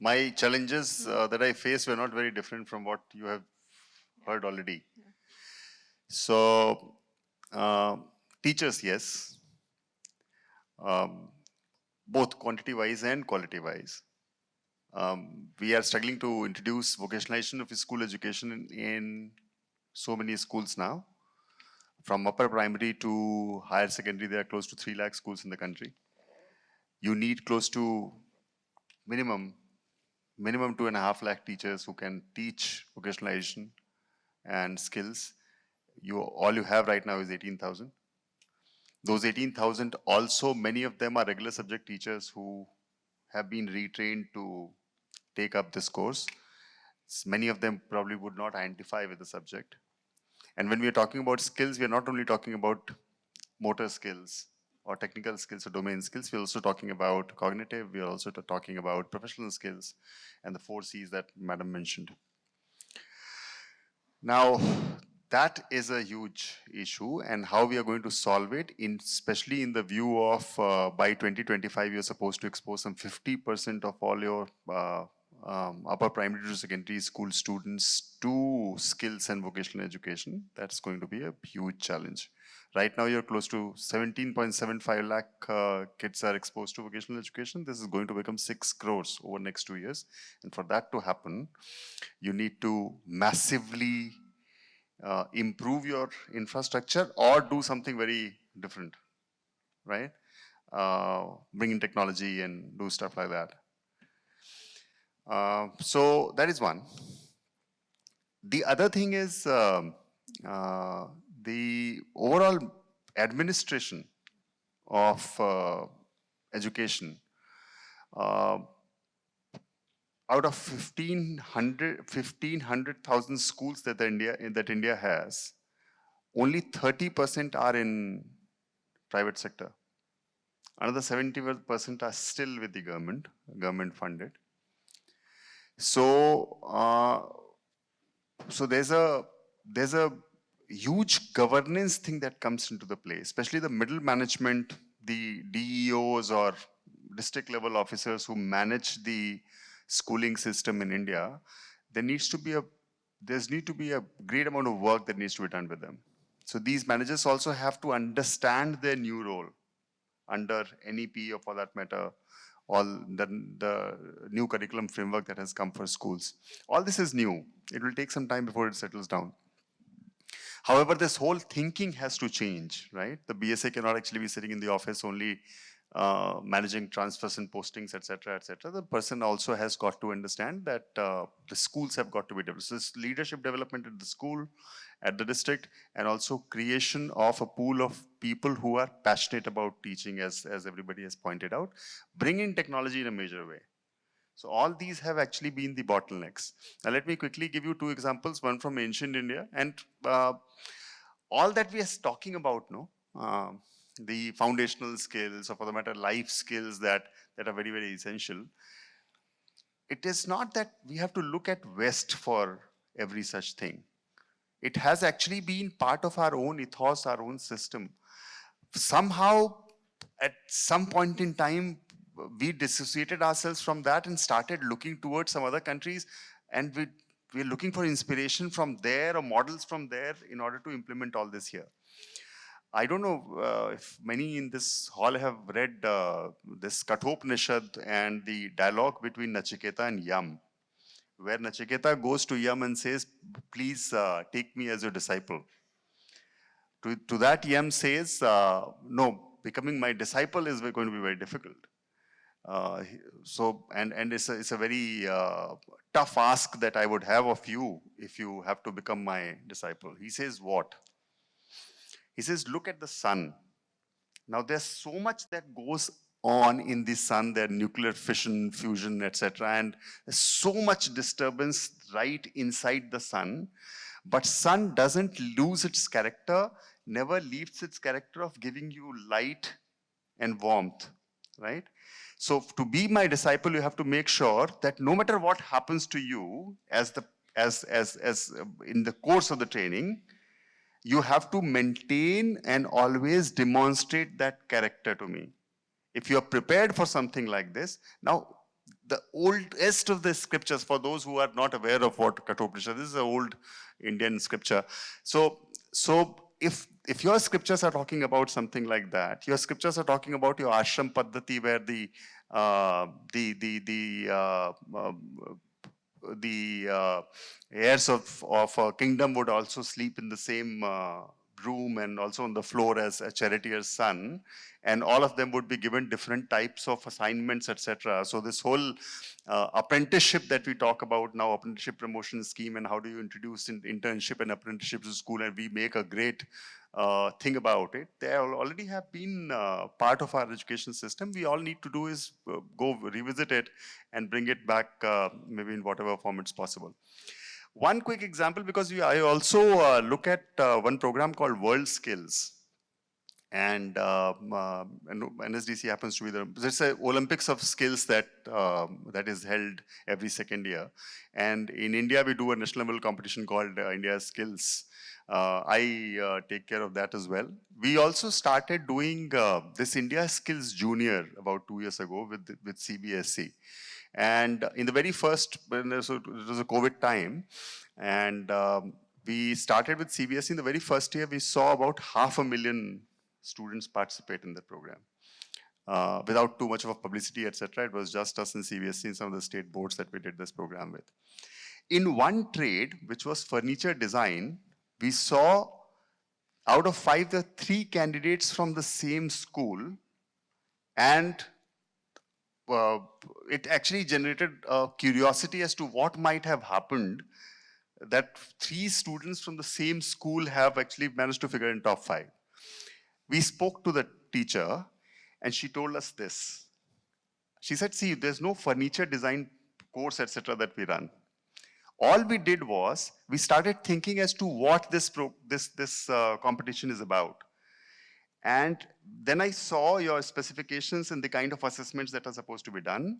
My challenges that I faced were not very different from what you have heard already. So, teachers, yes, both quantity-wise and quality-wise. We are struggling to introduce vocationalization of school education in so many schools now. From upper primary to higher secondary, there are close to 3 lakh schools in the country. You need close to minimum 2.5 lakh teachers who can teach vocationalization and skills. All you have right now is 18,000. Those 18,000 also, many of them are regular subject teachers who have been retrained to take up this course. Many of them probably would not identify with the subject. And when we are talking about skills, we are not only talking about motor skills or technical skills or domain skills, we're also talking about cognitive, we are also talking about professional skills and the 4 C's that Madam mentioned. Now, that is a huge issue, and how we are going to solve it, especially in the view of by 2025, you're supposed to expose some 50% of all your upper primary to secondary school students to skills and vocational education. That's going to be a huge challenge. Right now, you're close to 17.75 lakh kids are exposed to vocational education. This is going to become 6 crores over the next 2 years. And for that to happen, you need to massively improve your infrastructure or do something very different, right? Bring in technology and do stuff like that. So that is one. The other thing is the overall administration of education. Out of 15,000 schools that India has, only 30% are in private sector. Another 70% are still with the government funded. So, so there's a huge governance thing that comes into the play, especially the middle management, the DEOs or district level officers who manage the schooling system in India. There needs to be a great amount of work that needs to be done with them. So these managers also have to understand their new role under NEP or for that matter, all the new curriculum framework that has come for schools. All this is new. It will take some time before it settles down. However, this whole thinking has to change, right? The BSA cannot actually be sitting in the office only managing transfers and postings, etc., etc. The person also has got to understand that the schools have got to be developed. So this leadership development at the school, at the district, and also creation of a pool of people who are passionate about teaching, as everybody has pointed out, bring in technology in a major way. So all these have actually been the bottlenecks. Now let me quickly give you 2 examples, one from ancient India, and all that we are talking about, the foundational skills, or for the matter, life skills that are very, very essential. It is not that we have to look at West for every such thing. It has actually been part of our own ethos, our own system. Somehow, at some point in time, we dissociated ourselves from that and started looking towards some other countries, and we're looking for inspiration from there or models from there in order to implement all this here. I don't know if many in this hall have read this Kathopanishad and the dialogue between Nachiketa and Yam, where Nachiketa goes to Yam and says, please take me as your disciple. To that Yam says, no, becoming my disciple is going to be very difficult. And it's a very tough ask that I would have of you if you have to become my disciple. He says what? He says, look at the sun. Now there's so much that goes on in the sun, there nuclear fission, fusion, etc. And there's so much disturbance right inside the sun. But sun doesn't lose its character, never leaves its character of giving you light and warmth, right? So to be my disciple, you have to make sure that no matter what happens to you as in the course of the training, you have to maintain and always demonstrate that character to me. If you are prepared for something like this, now the oldest of the scriptures, for those who are not aware of what Kathopanishad, this is an old Indian scripture. So if your scriptures are talking about something like that, your scriptures are talking about your ashram paddhati, where the heirs of a kingdom would also sleep in the same room and also on the floor as a charioteer's son, and all of them would be given different types of assignments, etc. So this whole apprenticeship that we talk about now, apprenticeship promotion scheme, and how do you introduce internship and apprenticeship to school, and we make a great thing about it. They already have been part of our education system. We all need to do is go revisit it and bring it back maybe in whatever form it's possible. One quick example, because I also look at one program called World Skills. And NSDC happens to be it's a Olympics of skills that is held every second year. And in India, we do a national level competition called India Skills. I take care of that as well. We also started doing this India Skills Junior about 2 years ago with CBSE. And in the very first, it was a COVID time, and we started with CBSE. In the very first year, we saw about 500,000 students participate in the program. Without too much of a publicity, etc. It was just us and CBSE and some of the state boards that we did this program with. In one trade, which was furniture design, we saw out of 5, there were 3 candidates from the same school, and it actually generated a curiosity as to what might have happened that 3 students from the same school have actually managed to figure in top 5. We spoke to the teacher and she told us this. She said, see, there's no furniture design course, etc. that we run. All we did was, we started thinking as to what this competition is about. And then I saw your specifications and the kind of assessments that are supposed to be done.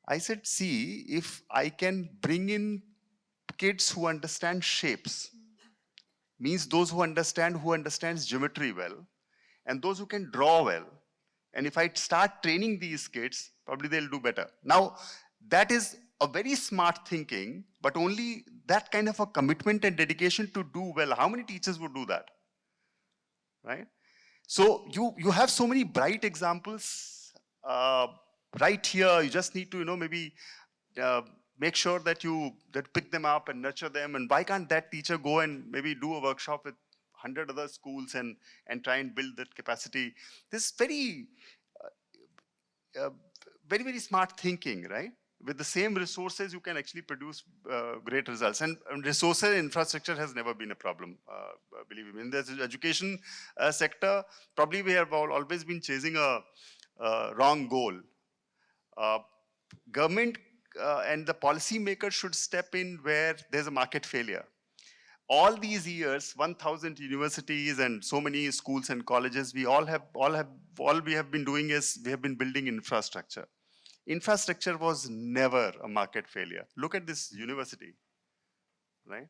I said, see, if I can bring in kids who understand shapes, means those who understands geometry well, and those who can draw well. And if I start training these kids, probably they'll do better. Now, that is a very smart thinking, but only that kind of a commitment and dedication to do well. How many teachers would do that? Right? So you have so many bright examples right here. You just need to, maybe make sure that you pick them up and nurture them. And why can't that teacher go and maybe do a workshop with 100 other schools and try and build that capacity? This very, very smart thinking, right? With the same resources, you can actually produce great results. And resources infrastructure has never been a problem, believe me. In the education sector, probably we have always been chasing a wrong goal. Government and the policy makers should step in where there's a market failure. All these years, 1,000 universities and so many schools and colleges, all we have been doing is we have been building infrastructure. Infrastructure was never a market failure. Look at this university, right?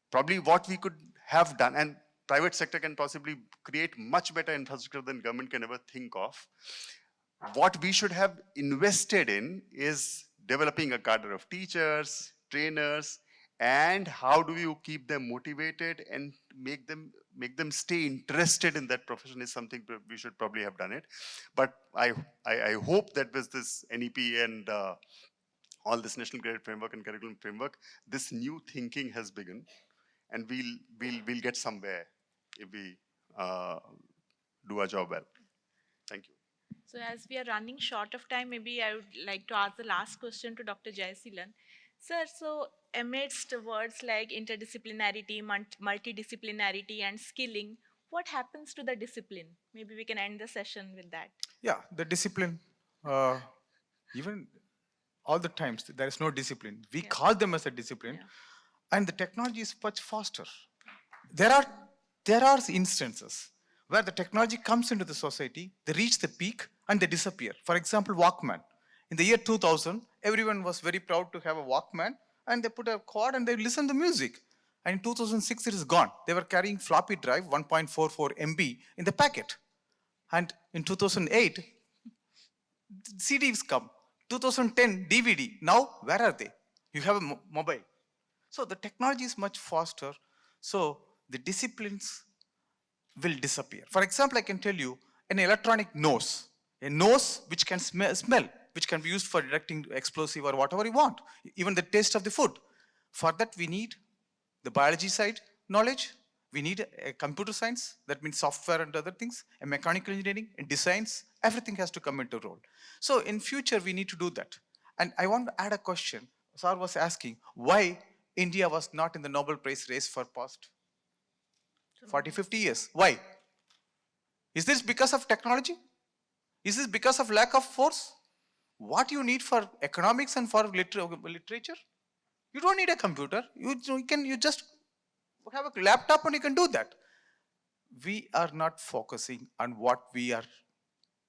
Probably what we could have done, and private sector can possibly create much better infrastructure than government can ever think of. What we should have invested in is developing a cadre of teachers, trainers, and how do you keep them motivated and make them stay interested in that profession is something we should probably have done it. But I hope that with this NEP and all this National Credit Framework and Curriculum Framework, this new thinking has begun, and we'll get somewhere if we do our job well. Thank you. So as we are running short of time, maybe I would like to ask the last question to Dr. Jayasheelan. Sir, so amidst words like interdisciplinarity, multidisciplinarity and skilling, what happens to the discipline? Maybe we can end the session with that. Yeah, the discipline, even all the times, there is no discipline. We call them as a discipline, and the technology is much faster. There are instances where the technology comes into the society, they reach the peak, and they disappear. For example, Walkman. In the year 2000, everyone was very proud to have a Walkman, and they put a cord and they listen to music. And in 2006, it is gone. They were carrying floppy drive, 1.44 MB in the packet. And in 2008, CDs come. 2010, DVD. Now, where are they? You have a mobile. So the technology is much faster. So the disciplines will disappear. For example, I can tell you an electronic nose. A nose which can smell, which can be used for detecting explosive or whatever you want. Even the taste of the food. For that, we need the biology side knowledge. We need a computer science, that means software and other things, a mechanical engineering and designs, everything has to come into role. So in future, we need to do that. And I want to add a question. Sir was asking why India was not in the Nobel Prize race for past 40, 50 years. Why? Is this because of technology? Is this because of lack of force? What you need for economics and for literature? You don't need a computer. You just have a laptop and you can do that. We are not focusing on what we are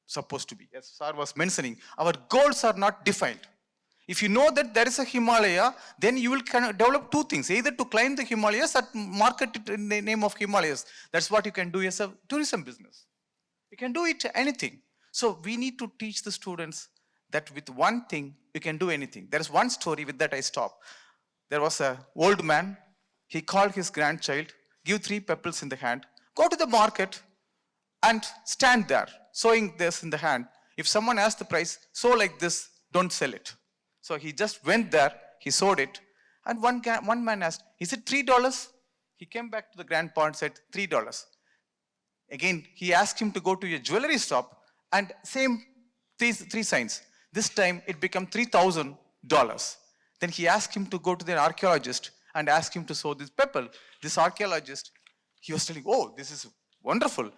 supposed to be. As Sir was mentioning, our goals are not defined. If you know that there is a Himalaya, then you will develop two things, either to climb the Himalayas or market it in the name of Himalayas. That's what you can do as a tourism business. You can do it anything. So we need to teach the students that with one thing, you can do anything. There is one story, with that I stop. There was an old man. He called his grandchild, give 3 pebbles in the hand, go to the market and stand there, sewing this in the hand. If someone asks the price, sew like this, don't sell it. So he just went there, he sewed it, and one man asked, is it $3? He came back to the grandpa and said, $3. Again, he asked him to go to a jewelry shop and same three signs. This time it became $3,000. Then he asked him to go to the archaeologist and ask him to sew this pebble. This archaeologist, he was telling, oh, this is wonderful.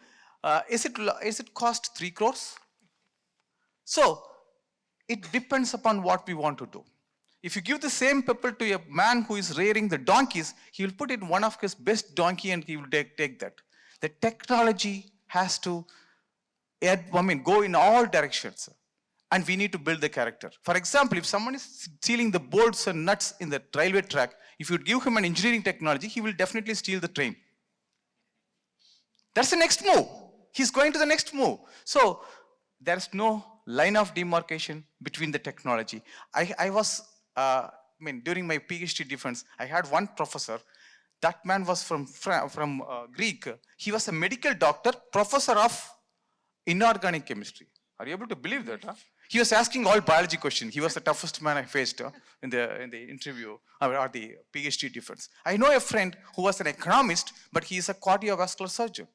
Is it cost 3 crores? So it depends upon what we want to do. If you give the same pebble to a man who is rearing the donkeys, he will put it in one of his best donkey and he will take that. The technology has to go in all directions. And we need to build the character. For example, if someone is stealing the bolts and nuts in the railway track, if you give him an engineering technology, he will definitely steal the train. That's the next move. He's going to the next move. So there's no line of demarcation between the technology. During my PhD defense, I had one professor. That man was from Greek. He was a medical doctor, professor of inorganic chemistry. Are you able to believe that? Huh? He was asking all biology questions. He was the toughest man I faced in the interview or the PhD defense. I know a friend who was an economist, but he is a cardiovascular surgeon.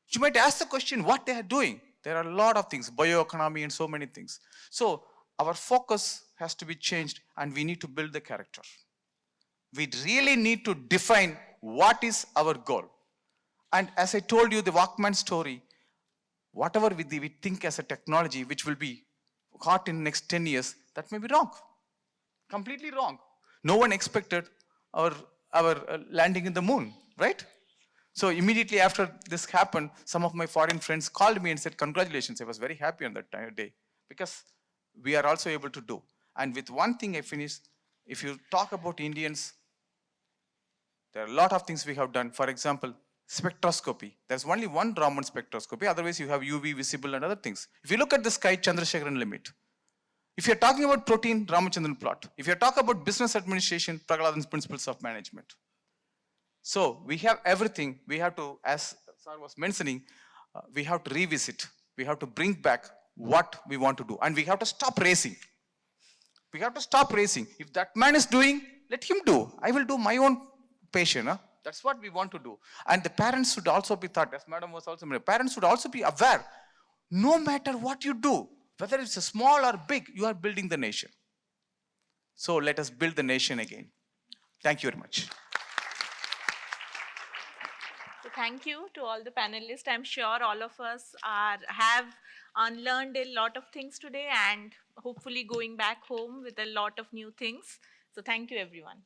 You might ask the question, what they are doing? There are a lot of things, bioeconomy and so many things. So our focus has to be changed and we need to build the character. We really need to define what is our goal. And as I told you, the Walkman story, whatever we think as a technology which will be hot in the next 10 years, that may be wrong. Completely wrong. No one expected our landing in the moon, right? So immediately after this happened, some of my foreign friends called me and said, congratulations. I was very happy on that day because we are also able to do. And with one thing I finished, if you talk about Indians, there are a lot of things we have done. For example, spectroscopy. There's only one Raman spectroscopy. Otherwise, you have UV, visible, and other things. If you look at the sky, Chandrasekaran limit. If you're talking about protein, Ramachandran plot. If you're talking about business administration, Pragaladan's principles of management. So we have everything. We have to, as Sir was mentioning, we have to revisit. We have to bring back what we want to do. And we have to stop racing. We have to stop racing. If that man is doing, let him do. I will do my own passion. Huh? That's what we want to do. And the parents should also be taught, as Madam was also mentioning, parents should also be aware, no matter what you do, whether it's a small or big, you are building the nation. So let us build the nation again. Thank you very much. So thank you to all the panelists. I'm sure all of us have unlearned a lot of things today and hopefully going back home with a lot of new things. So thank you, everyone.